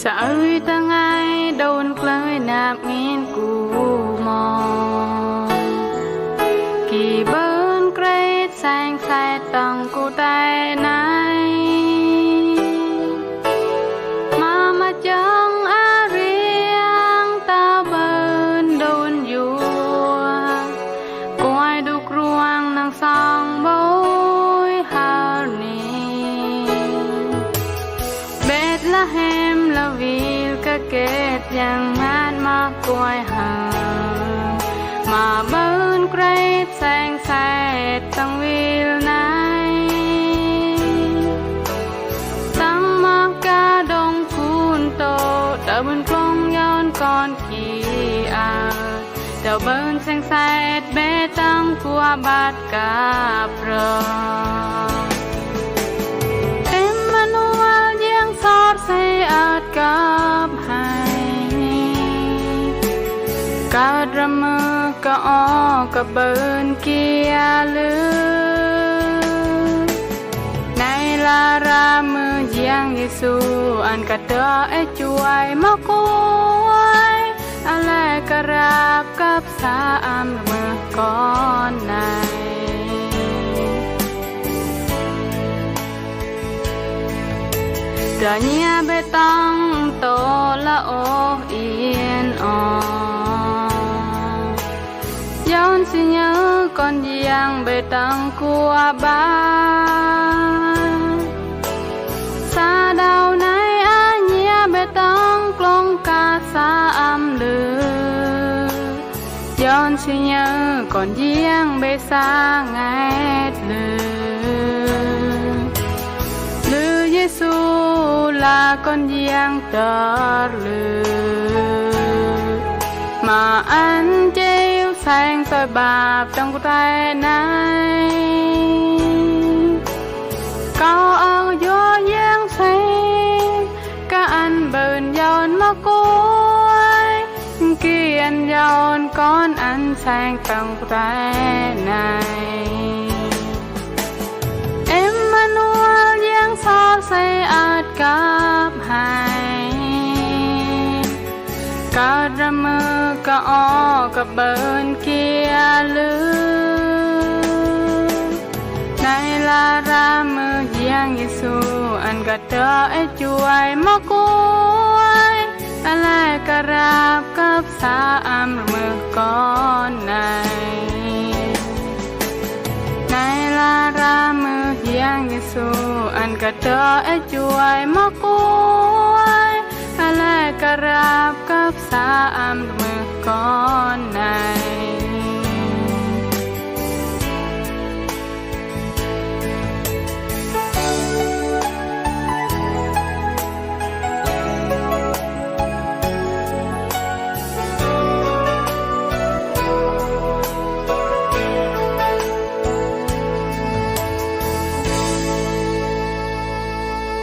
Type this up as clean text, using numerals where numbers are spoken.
Sợi ta ngay đồn lời nạp nghiên cù mò kỳ bơn kret sang sai tầng cụ tay này mà chẳng á riêng ta bơn đồn vua coi đục ruang nang sang bối hà ni Bethlehem là vì các kết yang ngát mà coi hà mà bơn kret sang sai tầng vil này tăng mà ca đông phun tô đỡ bên phong yon con kỳ à đỡ bên sang sai bé tăng qua bát cà pro Emmanuel giang sót say át cáp hai cả drama cả o cả bên kia lư này là ra mưa giang Giêsu ăn cả đỡ ấy chuối mà cối ale cả rap cáp xa am mưa con này đời nhà bê tông tổ là ô yên o Yon xin nhớ con giang bê tông của ba xa đầu này á nhia bê tông klong ca xa âm lư Yon xin nhớ con giang bê xa ngay lư Lư Giêsu là con giang tờ lư mà anh treo sang soi bạp trong tay này có ở gió giang xanh các anh bờn giòn mà cối khi anh giòn con anh sang trong tay này Emmanuel giang xót say át cáp hai cả drama cả o cả bên kia lư này là ra mưa giang Giêsu ăn cả đỡ ấy chuối mà cối ale cả rap cáp xa am mưa con này này là ra mưa giang Giêsu ăn cả đỡ ấy chuối mà cối ale cả rap cáp xa am mưa con này